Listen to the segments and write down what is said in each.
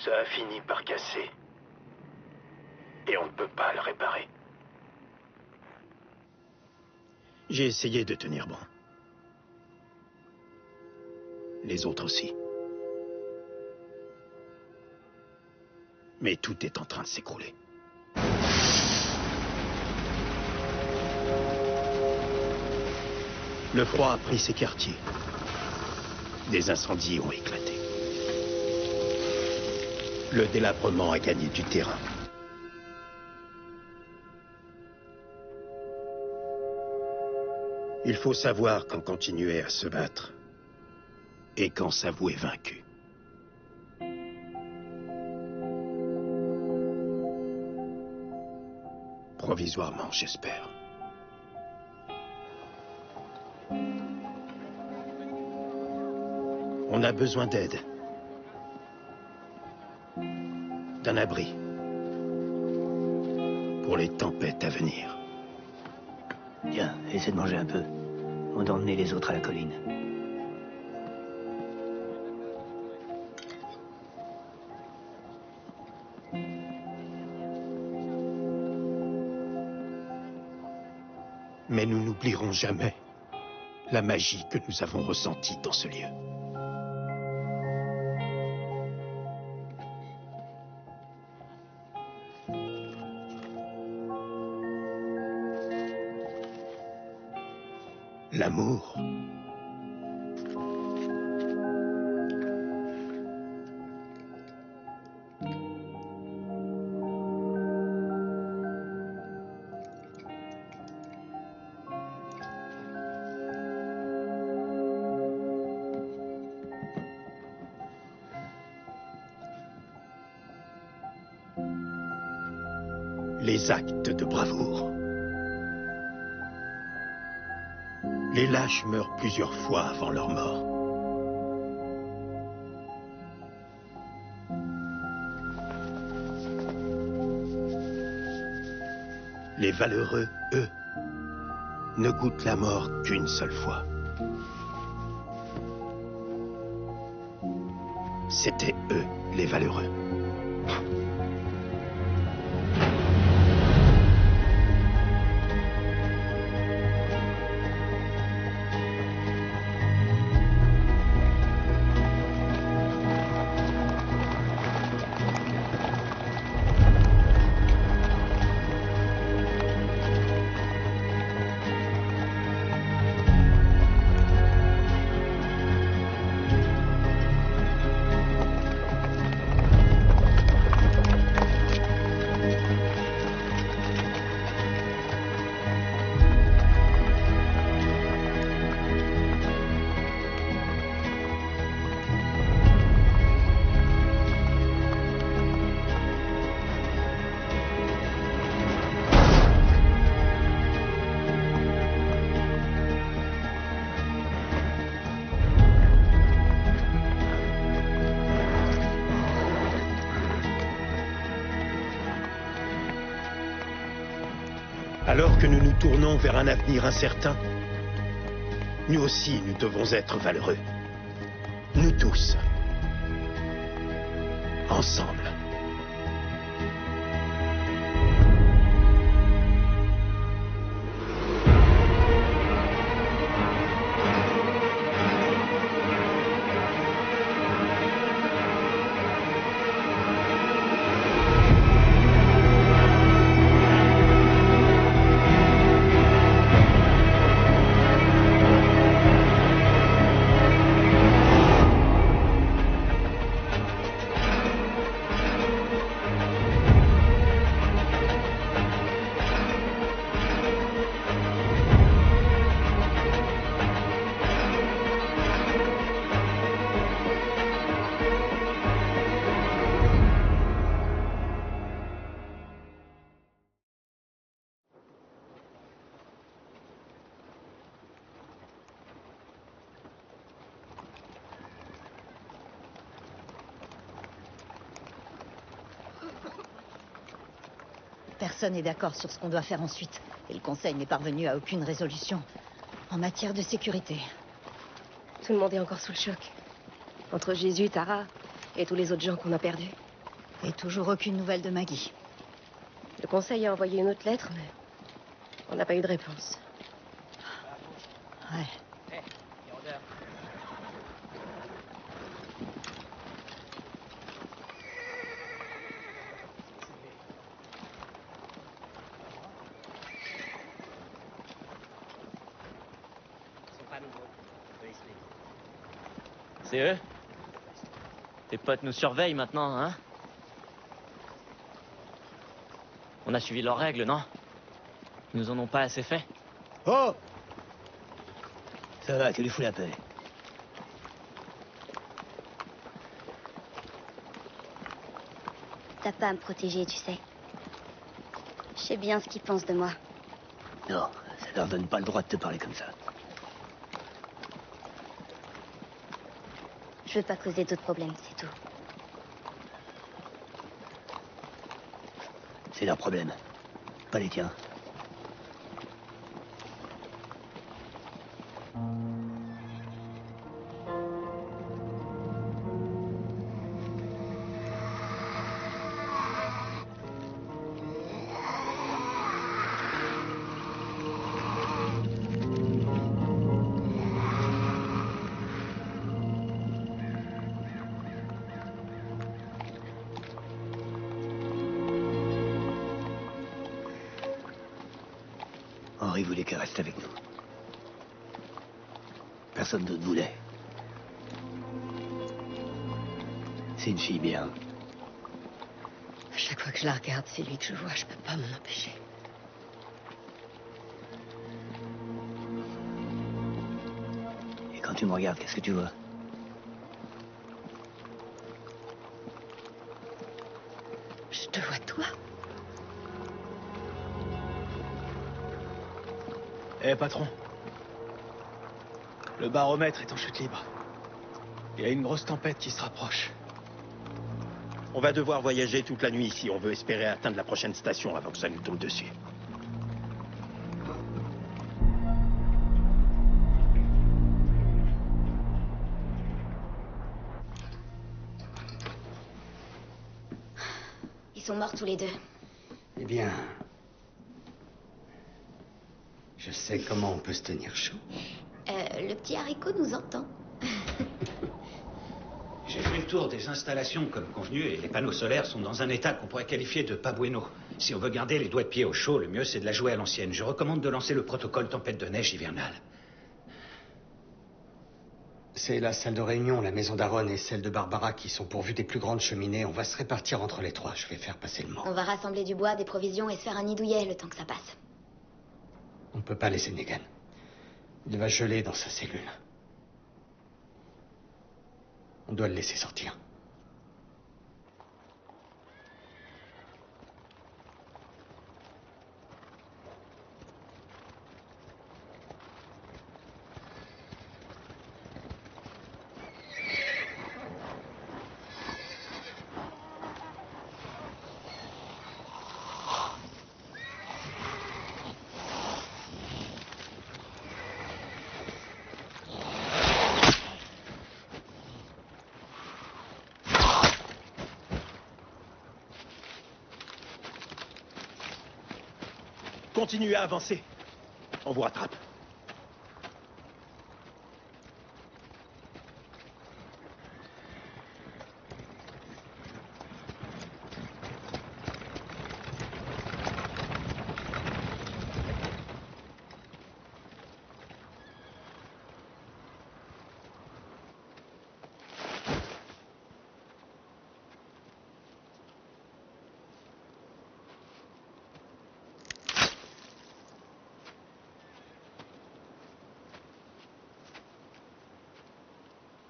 Ça a fini par casser. Et on ne peut pas le réparer. J'ai essayé de tenir bon. Les autres aussi. Mais tout est en train de s'écrouler. Le froid a pris ses quartiers. Des incendies ont éclaté. Le délabrement a gagné du terrain. Il faut savoir quand continuer à se battre et quand s'avouer vaincu. Provisoirement, j'espère. On a besoin d'aide. D'un abri. Pour les tempêtes à venir. Tiens, essaie de manger un peu. On doit emmener les autres à la colline. Mais nous n'oublierons jamais la magie que nous avons ressentie dans ce lieu. L'amour. Les actes de bravoure. Les lâches meurent plusieurs fois avant leur mort. Les valeureux, eux, ne goûtent la mort qu'une seule fois. C'étaient eux, les valeureux. Alors que nous nous tournons vers un avenir incertain, nous aussi, nous devons être valeureux. Nous tous. Ensemble. Personne n'est d'accord sur ce qu'on doit faire ensuite. Et le Conseil n'est parvenu à aucune résolution en matière de sécurité. Tout le monde est encore sous le choc. Entre Jésus, Tara et tous les autres gens qu'on a perdus. Et toujours aucune nouvelle de Maggie. Le conseil a envoyé une autre lettre, mais on n'a pas eu de réponse. Ouais. C'est eux? Tes potes nous surveillent maintenant, hein? On a suivi leurs règles, non? Ils nous en ont pas assez fait? Oh! Ça va, tu lui fous la paix. T'as pas à me protéger, tu sais. Je sais bien ce qu'ils pensent de moi. Non, ça leur donne pas le droit de te parler comme ça. Je veux pas causer d'autres problèmes, c'est tout. C'est leur problème, pas les tiens. Henri voulait qu'elle reste avec nous. Personne d'autre voulait. C'est une fille bien. À chaque fois que je la regarde, c'est lui que je vois, je peux pas m'en empêcher. Et quand tu me regardes, qu'est-ce que tu vois? Je te vois toi. Eh, patron. Le baromètre est en chute libre. Il y a une grosse tempête qui se rapproche. On va devoir voyager toute la nuit si on veut espérer atteindre la prochaine station avant que ça nous tombe dessus. Ils sont morts tous les deux. Eh bien, je sais comment on peut se tenir chaud. Le petit haricot nous entend. J'ai fait le tour des installations comme convenu et les panneaux solaires sont dans un état qu'on pourrait qualifier de pas bueno. Si on veut garder les doigts de pied au chaud, le mieux c'est de la jouer à l'ancienne. Je recommande de lancer le protocole tempête de neige hivernale. C'est la salle de réunion, la maison d'Aaron et celle de Barbara qui sont pourvues des plus grandes cheminées. On va se répartir entre les trois. Je vais faire passer le mot. On va rassembler du bois, des provisions et se faire un nid douillet le temps que ça passe. On ne peut pas laisser Negan. Il va geler dans sa cellule. On doit le laisser sortir. Continuez à avancer. On vous rattrape.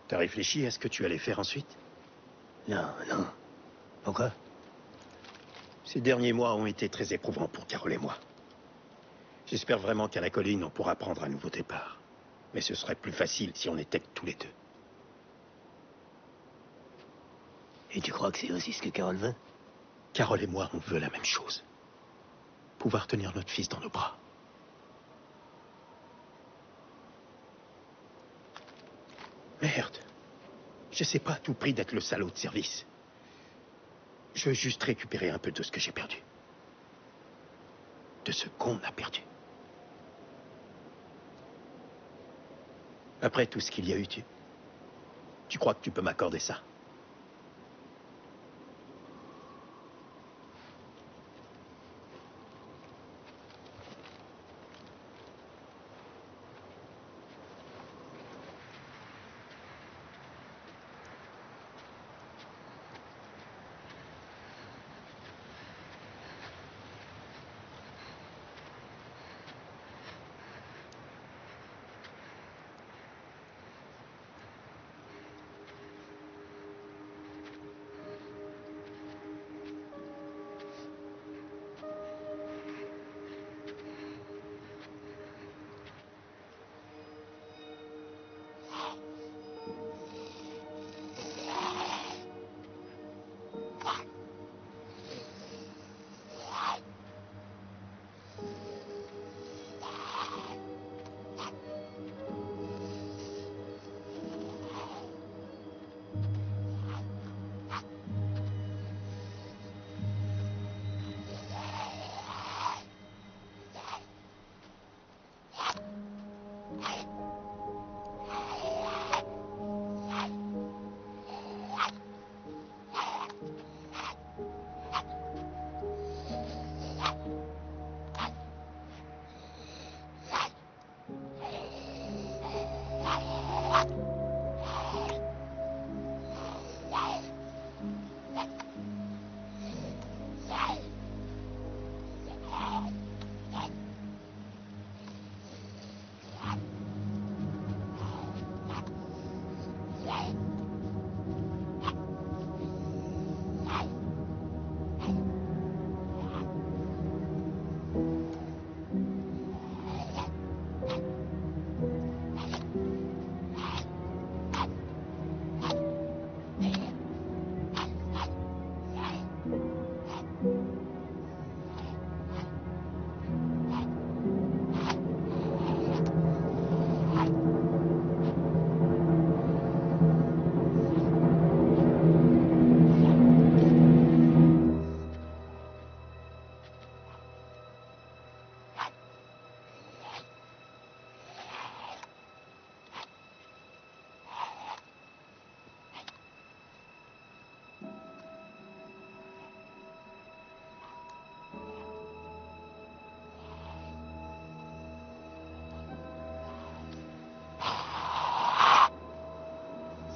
T'as réfléchi à ce que tu allais faire ensuite? Non, non. Pourquoi? Ces derniers mois ont été très éprouvants pour Carole et moi. J'espère vraiment qu'à la colline, on pourra prendre un nouveau départ. Mais ce serait plus facile si on était tous les deux. Et tu crois que c'est aussi ce que Carole veut? Carole et moi, on veut la même chose. Pouvoir tenir notre fils dans nos bras. Merde. Je sais pas à tout prix d'être le salaud de service. Je veux juste récupérer un peu de ce que j'ai perdu. De ce qu'on a perdu. Après tout ce qu'il y a eu, tu crois que tu peux m'accorder ça?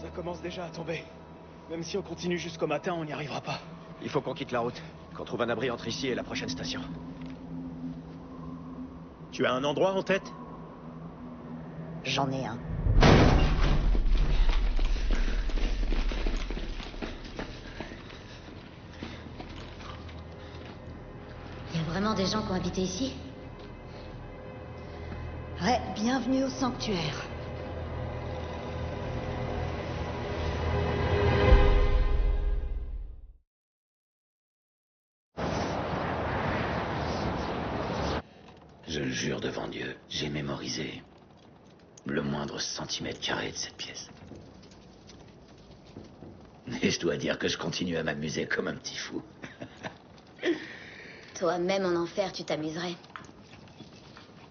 Ça commence déjà à tomber. Même si on continue jusqu'au matin, on n'y arrivera pas. Il faut qu'on quitte la route, qu'on trouve un abri entre ici et la prochaine station. Tu as un endroit en tête? J'en ai un. Il y a vraiment des gens qui ont habité ici? Ouais, bienvenue au sanctuaire. Je le jure devant Dieu, j'ai mémorisé le moindre centimètre carré de cette pièce. Et je dois dire que je continue à m'amuser comme un petit fou. Toi, même en enfer, tu t'amuserais.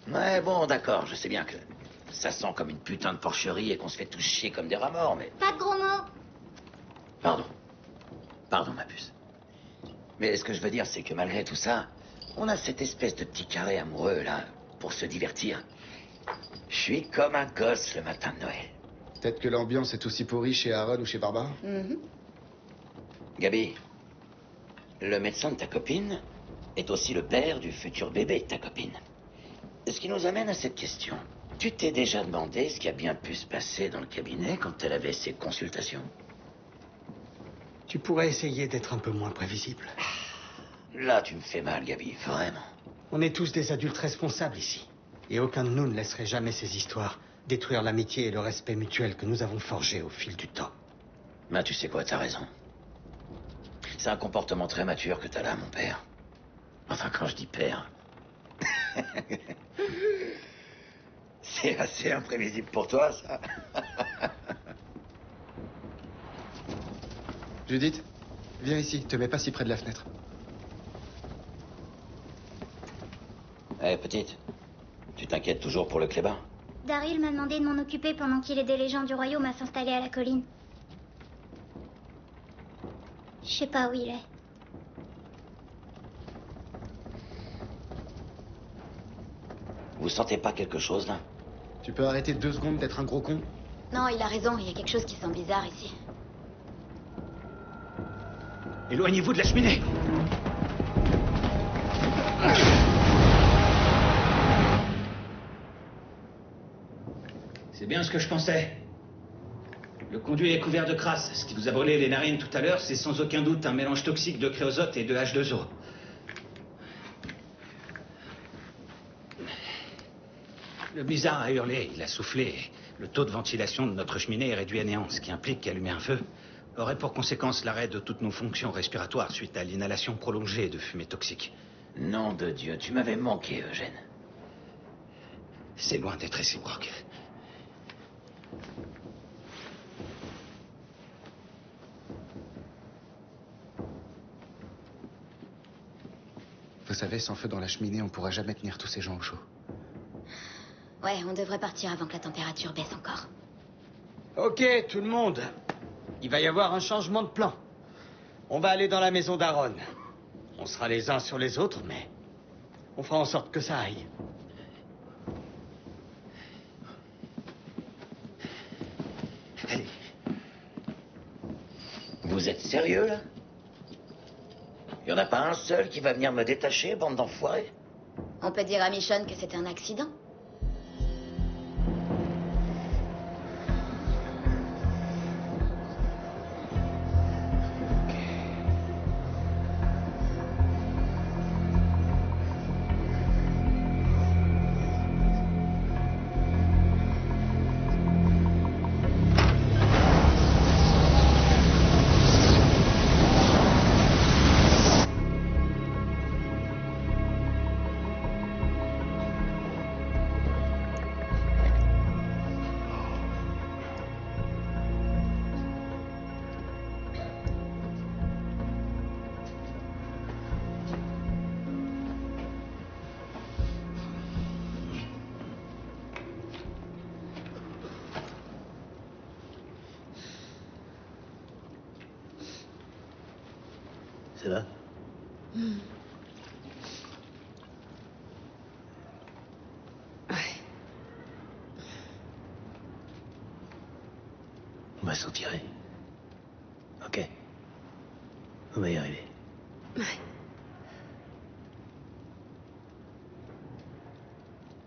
Ouais, bon, d'accord, je sais bien que ça sent comme une putain de porcherie et qu'on se fait tous chier comme des rats morts, mais... Pas de gros mots. Pardon. Pardon, ma puce. Mais ce que je veux dire, c'est que malgré tout ça, on a cette espèce de petit carré amoureux, là, pour se divertir. Je suis comme un gosse le matin de Noël. Peut-être que l'ambiance est aussi pourrie chez Aaron ou chez Barbara. Gabi, le médecin de ta copine est aussi le père du futur bébé de ta copine. Ce qui nous amène à cette question. Tu t'es déjà demandé ce qui a bien pu se passer dans le cabinet quand elle avait ses consultations? Tu pourrais essayer d'être un peu moins prévisible. Là, tu me fais mal, Gabi, vraiment. On est tous des adultes responsables ici. Et aucun de nous ne laisserait jamais ces histoires détruire l'amitié et le respect mutuel que nous avons forgés au fil du temps. Bah, tu sais quoi, t'as raison. C'est un comportement très mature que t'as là, mon père. Enfin, quand je dis père... C'est assez imprévisible pour toi, ça. Judith, Viens ici, te mets pas si près de la fenêtre. Eh, petite, tu t'inquiètes toujours pour le clébard? Daryl m'a demandé de m'en occuper pendant qu'il aidait les gens du royaume à s'installer à la colline. Je sais pas où il est. Vous sentez pas quelque chose, là? Tu peux arrêter 2 secondes d'être un gros con? Non, il a raison, il y a quelque chose qui sent bizarre ici. Éloignez-vous de la cheminée. C'est bien ce que je pensais. Le conduit est couvert de crasse. Ce qui vous a brûlé les narines tout à l'heure, c'est sans aucun doute un mélange toxique de créosote et de H2O. Le blizzard a hurlé, il a soufflé. Le taux de ventilation de notre cheminée est réduit à néant, ce qui implique qu'allumer un feu aurait pour conséquence l'arrêt de toutes nos fonctions respiratoires suite à l'inhalation prolongée de fumée toxique. Nom de Dieu, tu m'avais manqué, Eugène. C'est loin d'être réciproque. Vous savez, sans feu dans la cheminée, on pourra jamais tenir tous ces gens au chaud. Ouais, on devrait partir avant que la température baisse encore. Ok, tout le monde. Il va y avoir un changement de plan. On va aller dans la maison d'Aaron. On sera les uns sur les autres, mais on fera en sorte que ça aille. Allez. Vous êtes sérieux, là? Y en a pas un seul qui va venir me détacher, bande d'enfoirés? On peut dire à Michonne que c'était un accident. Ça va? Ouais. On va s'en tirer. Ok. On va y arriver. Ouais.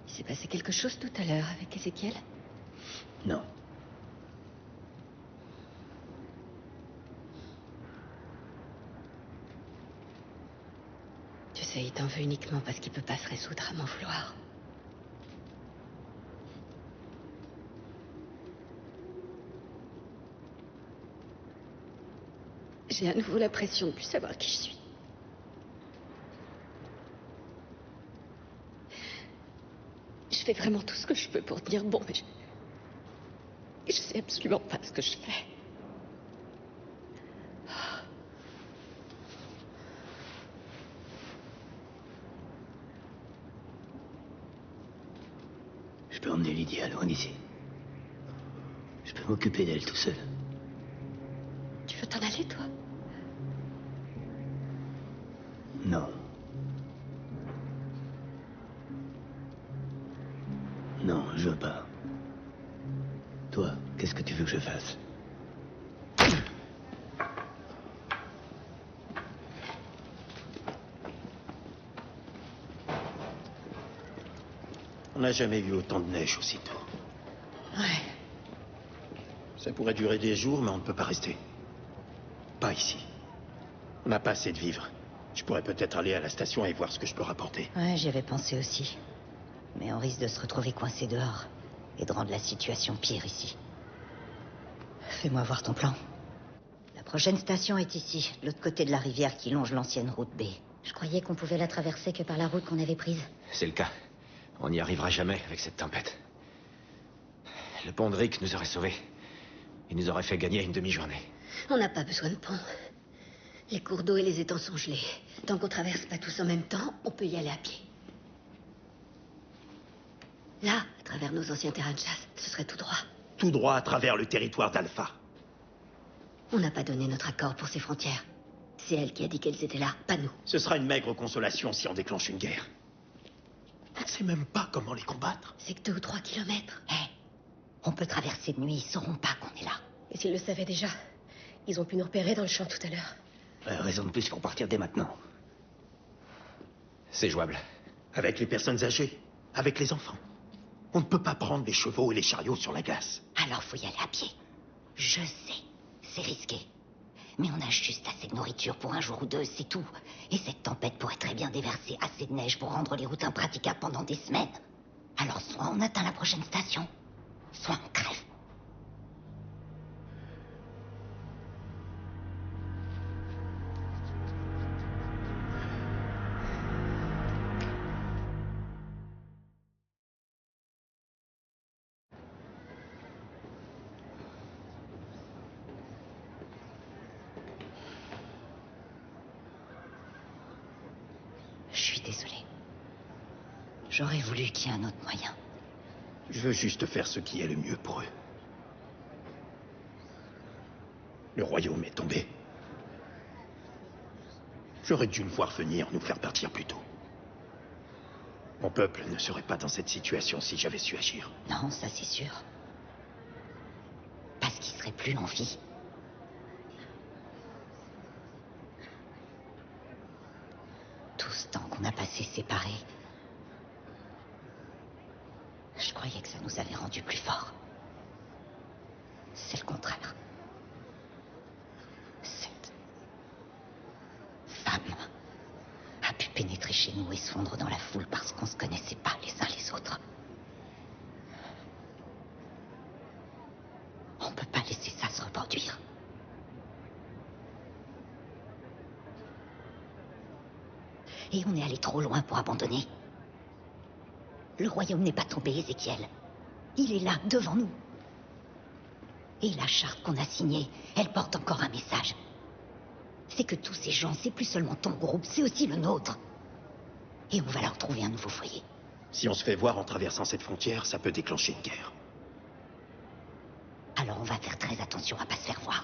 Il s'est passé quelque chose tout à l'heure avec Ézéchiel? Non. Tu sais, il t'en veut uniquement parce qu'il peut pas se résoudre à m'en vouloir. J'ai à nouveau l'impression de plus savoir qui je suis. Je fais vraiment tout ce que je peux pour tenir bon, mais je sais absolument pas ce que je fais. Je peux emmener Lydia loin d'ici. Je peux m'occuper d'elle tout seul. Tu veux t'en aller, toi? Non. Non, je veux pas. Toi, qu'est-ce que tu veux que je fasse? On n'a jamais vu autant de neige aussitôt. Ouais. Ça pourrait durer des jours, mais on ne peut pas rester. Pas ici. On n'a pas assez de vivres. Je pourrais peut-être aller à la station et voir ce que je peux rapporter. Ouais, j'y avais pensé aussi. Mais on risque de se retrouver coincé dehors. Et de rendre la situation pire ici. Fais-moi voir ton plan. La prochaine station est ici, de l'autre côté de la rivière qui longe l'ancienne route B. Je croyais qu'on pouvait la traverser que par la route qu'on avait prise. C'est le cas. On n'y arrivera jamais avec cette tempête. Le pont de Rick nous aurait sauvés. Il nous aurait fait gagner une demi-journée. On n'a pas besoin de pont. Les cours d'eau et les étangs sont gelés. Tant qu'on traverse pas tous en même temps, on peut y aller à pied. Là, à travers nos anciens terrains de chasse, ce serait tout droit. Tout droit à travers le territoire d'Alpha. On n'a pas donné notre accord pour ces frontières. C'est elle qui a dit qu'elles étaient là, pas nous. Ce sera une maigre consolation si on déclenche une guerre. On ne sait même pas comment les combattre. C'est que 2 ou 3 kilomètres. On peut traverser de nuit, ils sauront pas qu'on est là. Et s'ils le savaient déjà, ils ont pu nous repérer dans le champ tout à l'heure. Raison de plus pour partir dès maintenant. C'est jouable. Avec les personnes âgées, avec les enfants. On ne peut pas prendre les chevaux et les chariots sur la glace. Alors faut y aller à pied. Je sais, c'est risqué. Mais on a juste assez de nourriture pour un jour ou deux, c'est tout. Et cette tempête pourrait très bien déverser assez de neige pour rendre les routes impraticables pendant des semaines. Alors soit on atteint la prochaine station, soit on crève. Je suis désolée. J'aurais voulu qu'il y ait un autre moyen. Je veux juste faire ce qui est le mieux pour eux. Le royaume est tombé. J'aurais dû le voir venir nous faire partir plus tôt. Mon peuple ne serait pas dans cette situation si j'avais su agir. Non, ça c'est sûr. Parce qu'il serait plus en vie. Tout ce temps qu'on a passé séparés, je croyais que ça nous avait rendus plus forts. C'est le contraire. Cette femme a pu pénétrer chez nous et se fondre dans la foule parce qu'on se connaissait pas les uns les autres. On peut pas laisser ça se reproduire. Et on est allé trop loin pour abandonner. Le royaume n'est pas tombé, Ézéchiel. Il est là, devant nous. Et la charte qu'on a signée, elle porte encore un message. C'est que tous ces gens, c'est plus seulement ton groupe, c'est aussi le nôtre. Et on va leur trouver un nouveau foyer. Si on se fait voir en traversant cette frontière, ça peut déclencher une guerre. Alors on va faire très attention à pas se faire voir.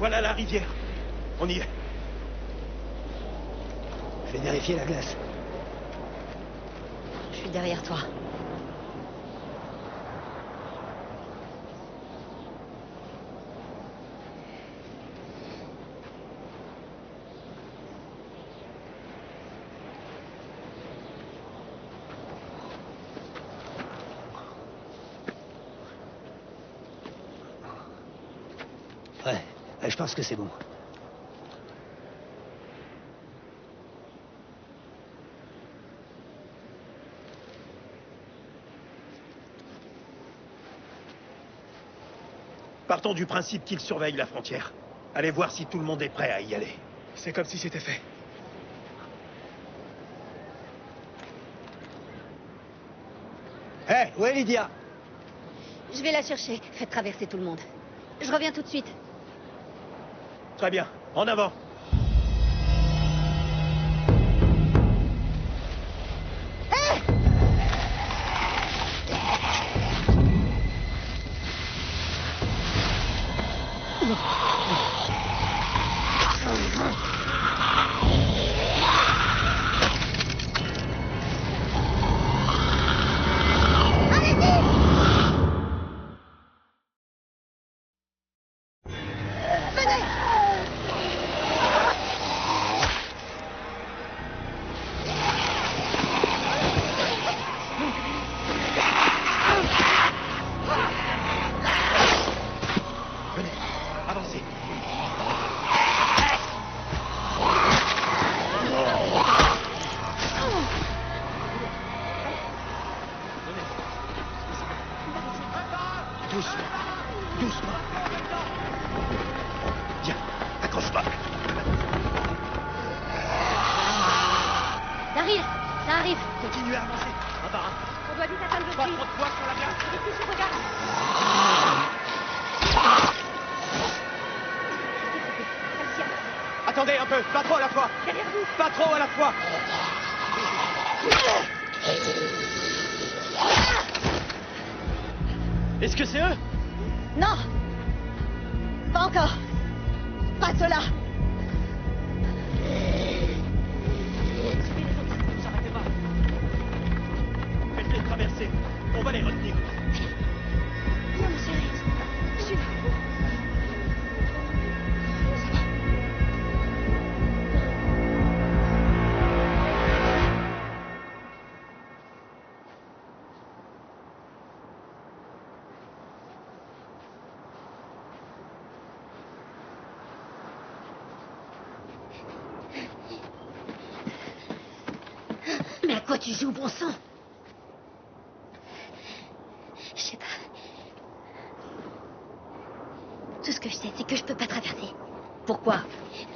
Voilà la rivière. On y est. Je vais vérifier la glace. Je suis derrière toi. Ouais, je pense que c'est bon. Partons du principe qu'ils surveillent la frontière. Allez voir si tout le monde est prêt à y aller. C'est comme si c'était fait. Hé, où est Lydia? Je vais la chercher. Faites traverser tout le monde. Je reviens tout de suite. Très bien. En avant. Avancez. Doucement. Doucement. Viens, accroche-toi. Daryl, ça arrive. Continuez à avancer. Un par un. On doit vite atteindre le Pas puits. trop de poids sur la glace. Ici, je regarde. Attendez un peu. Pas trop à la fois. Derrière vous. Pas trop à la fois. Est-ce que c'est eux? Non! Pas encore! Pas cela! Faites-les traverser. On va les retenir. Viens, mon chéri. Je suis là. Mais à quoi tu joues, bon sang? Je sais pas. Tout ce que je sais, c'est que je peux pas traverser. Pourquoi?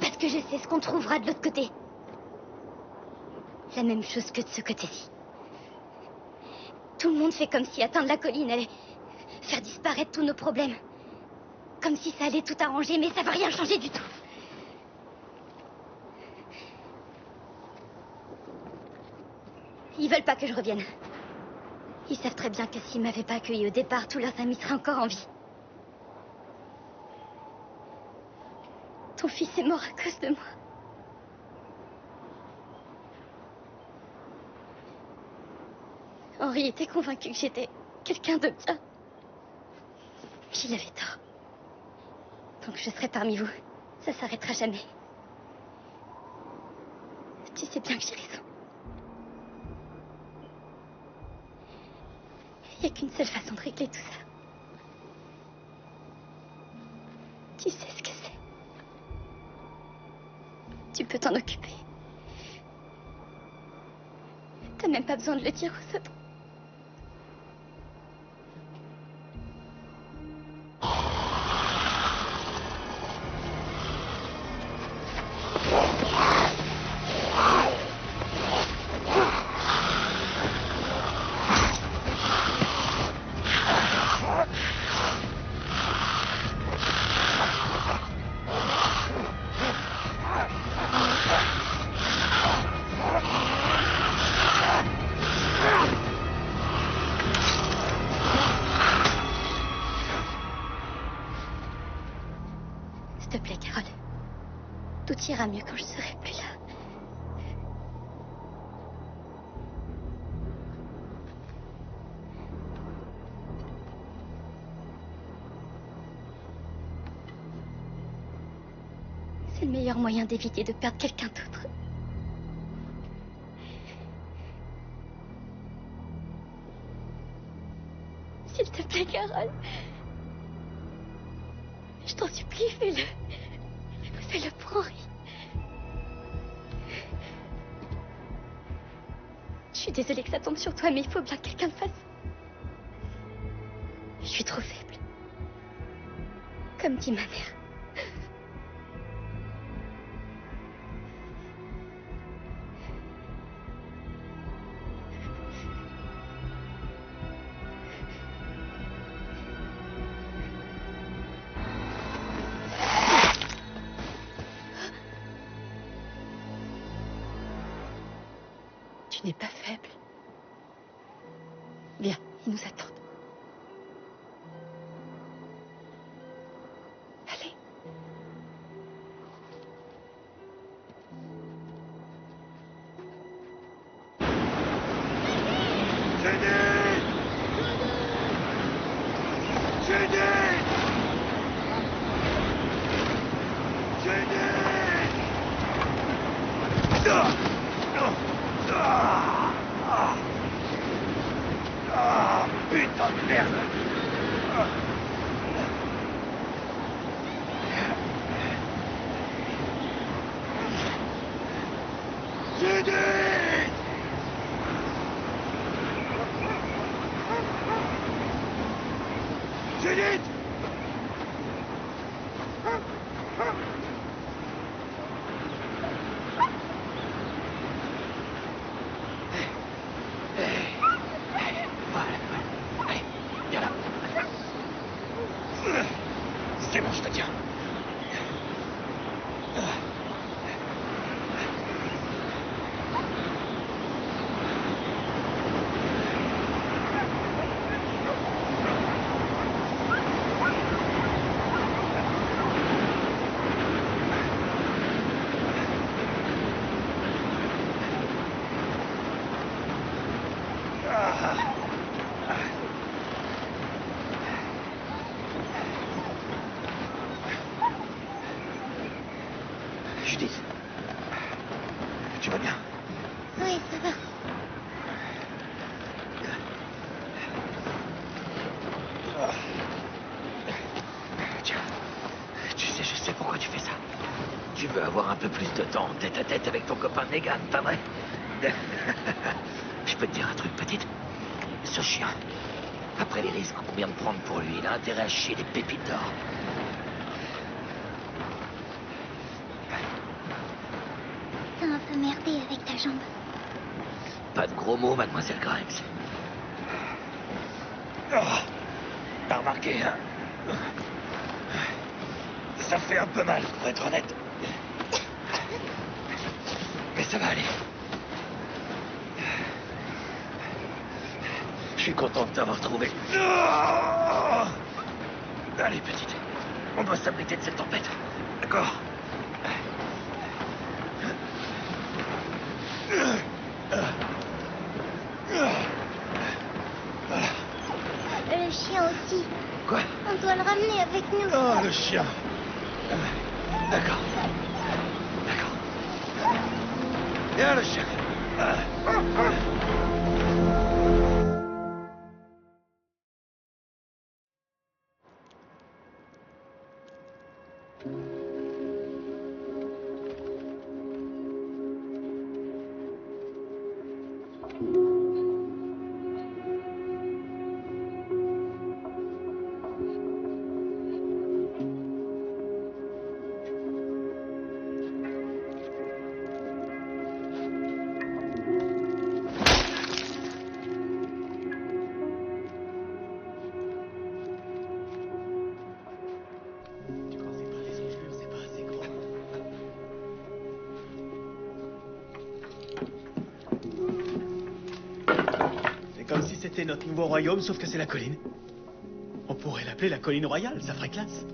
Parce que je sais ce qu'on trouvera de l'autre côté. La même chose que de ce côté-ci. Tout le monde fait comme si atteindre la colline allait faire disparaître tous nos problèmes. Comme si ça allait tout arranger, mais ça va rien changer du tout. Ils veulent pas que je revienne. Ils savent très bien que s'ils m'avaient pas accueilli au départ, tous leurs amis seraient encore en vie. Ton fils est mort à cause de moi. Henri était convaincu que j'étais quelqu'un de bien. Il avait tort. Tant que je serai parmi vous, ça s'arrêtera jamais. Tu sais bien que j'ai raison. Il n'y a qu'une seule façon de régler tout ça. Tu sais ce que c'est. Tu peux t'en occuper. T'as même pas besoin de le dire aux autres. te plaît, Carole. Tout ira mieux quand je serai plus là. C'est le meilleur moyen d'éviter de perdre quelqu'un d'autre. S'il te plaît, Carole. Je t'en supplie, fais-le. Fais-le pour Henri. Je suis désolée que ça tombe sur toi, mais il faut bien que quelqu'un le fasse. Je suis trop faible. Comme dit ma mère. Tu n'es pas faible. Viens, ils nous attendent. Allez. Putain de merde. Judith! Judith! C'est bon, je te tiens. Judith, tu vas bien? Oui, ça va. Tiens, tu sais, je sais pourquoi tu fais ça. Tu veux avoir un peu plus de temps tête à tête avec ton copain Negan, pas vrai? Je peux te dire un truc, petite? Ce chien, après les risques qu'on vient de prendre pour lui, il a intérêt à chier des pépites d'or. T'as un peu merdé avec ta jambe. Pas de gros mots, mademoiselle Grimes. Oh, t'as remarqué, hein? Ça fait un peu mal, pour être honnête. Mais ça va aller. Je suis content de t'avoir trouvé. Allez, petite. On doit s'abriter de cette tempête. D'accord? Le chien aussi. Quoi? On doit le ramener avec nous. Oh, le chien. D'accord. D'accord. Viens, le chien. Comme si c'était notre nouveau royaume, sauf que c'est la colline. On pourrait l'appeler la colline royale, ça ferait classe.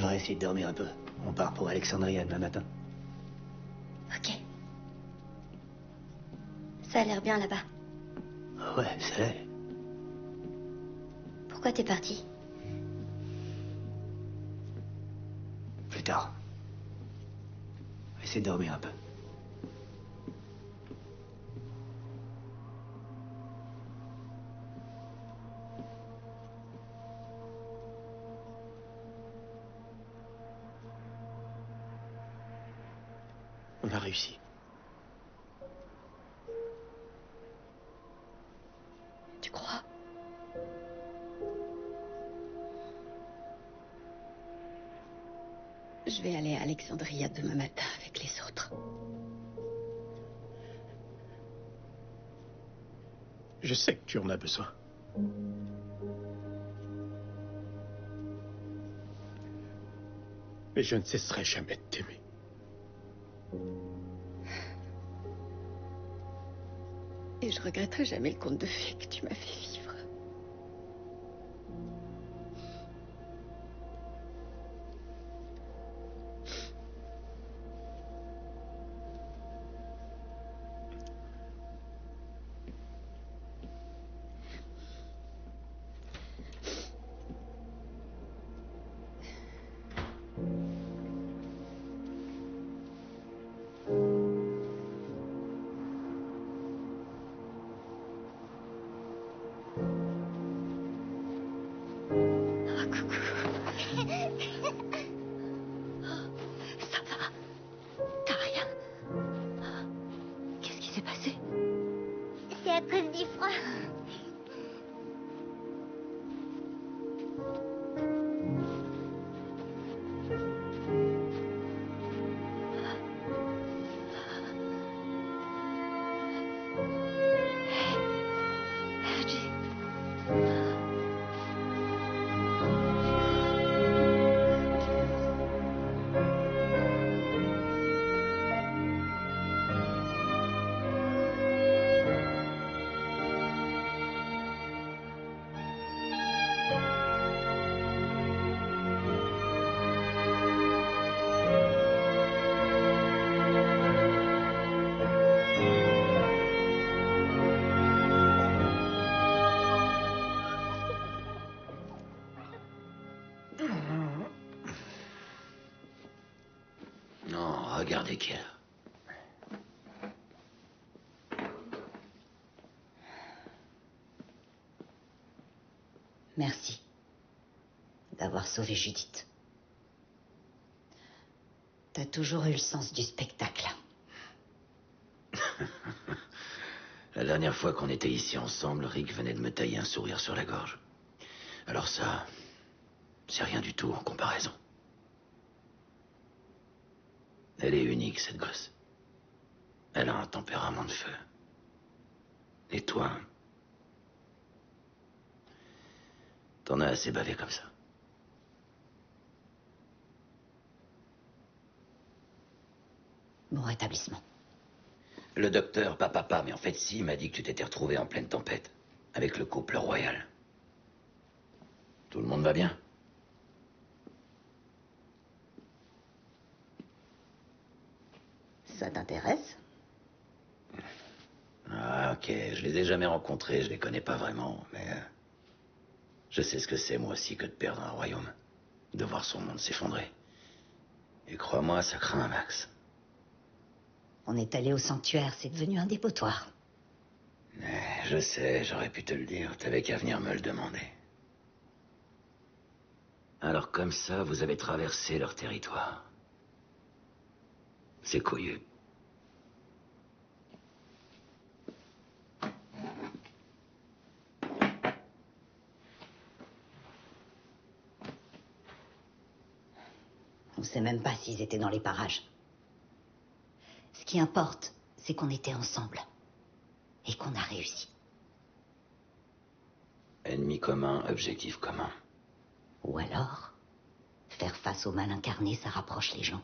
devrais essayer de dormir un peu. On part pour Alexandria demain matin. Ok. Ça a l'air bien là-bas. Ouais, ça l'est. Pourquoi t'es parti? Plus tard. Essaie de dormir un peu. On a réussi. Tu crois? Je vais aller à Alexandria demain matin avec les autres. Je sais que tu en as besoin. Mais je ne cesserai jamais de t'aimer. Et je regretterai jamais le conte de fées que tu m'as fait vivre. Non, regardez qui est là. Merci d'avoir sauvé Judith. T'as toujours eu le sens du spectacle. La dernière fois qu'on était ici ensemble, Rick venait de me tailler un sourire sur la gorge. Alors ça, c'est rien du tout en comparaison. Elle est unique, cette gosse. Elle a un tempérament de feu. Et toi, t'en as assez bavé comme ça. Bon rétablissement. Le docteur, pas papa, mais en fait si, m'a dit que tu t'étais retrouvé en pleine tempête, avec le couple royal. Tout le monde va bien? Ça t'intéresse? Ah, ok, je les ai jamais rencontrés, je les connais pas vraiment, mais... je sais ce que c'est, moi aussi, que de perdre un royaume. De voir son monde s'effondrer. Et crois-moi, ça craint un max. On est allé au sanctuaire, c'est devenu un dépotoir. Je sais, j'aurais pu te le dire, t'avais qu'à venir me le demander. Alors comme ça, vous avez traversé leur territoire. C'est coyeux. On sait même pas s'ils étaient dans les parages. Ce qui importe, c'est qu'on était ensemble. Et qu'on a réussi. Ennemi commun, objectif commun. Ou alors, faire face au mal incarné, ça rapproche les gens.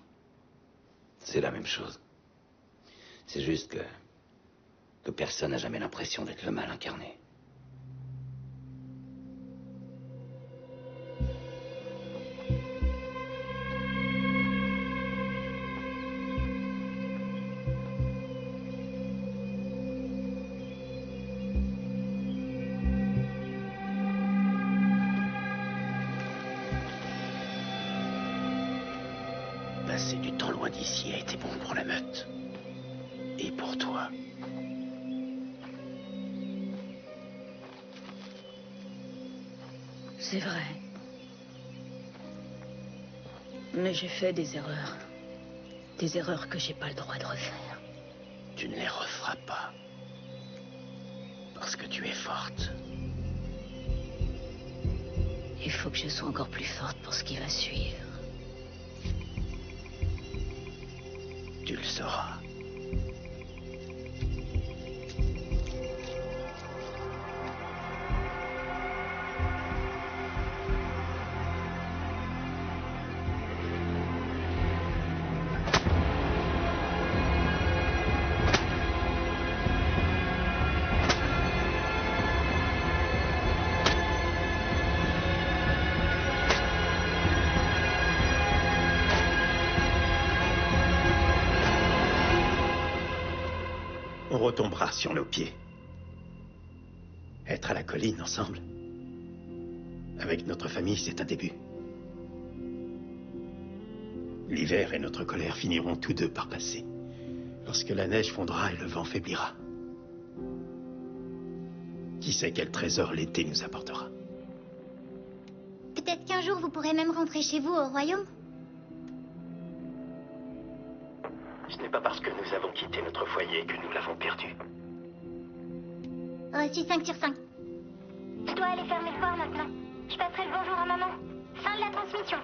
C'est la même chose. C'est juste que personne n'a jamais l'impression d'être le mal incarné. Passer du temps loin d'ici a été bon pour la meute. Et pour toi. C'est vrai. Mais j'ai fait des erreurs. Des erreurs que j'ai pas le droit de refaire. Tu ne les referas pas. Parce que tu es forte. Il faut que je sois encore plus forte pour ce qui va suivre. Tu le sauras. On retombera sur nos pieds. Être à la colline ensemble, avec notre famille, c'est un début. L'hiver et notre colère finiront tous deux par passer, lorsque la neige fondra et le vent faiblira. Qui sait quel trésor l'été nous apportera? Peut-être qu'un jour vous pourrez même rentrer chez vous au royaume. Ce n'est pas parce que nous avons quitté notre foyer que nous l'avons perdu. Reçu 5 sur 5. Je dois aller faire mes devoirs maintenant. Je passerai le bonjour à maman. Fin de la transmission.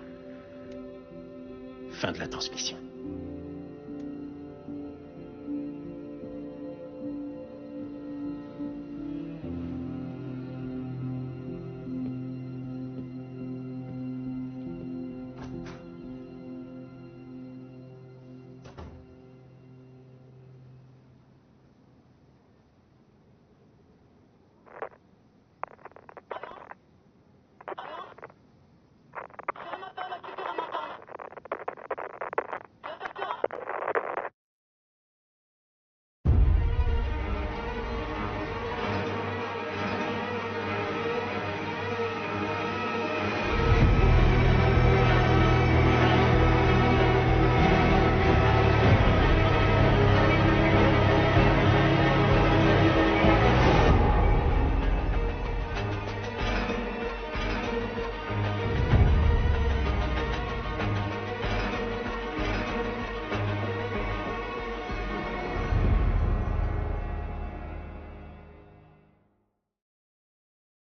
Fin de la transmission.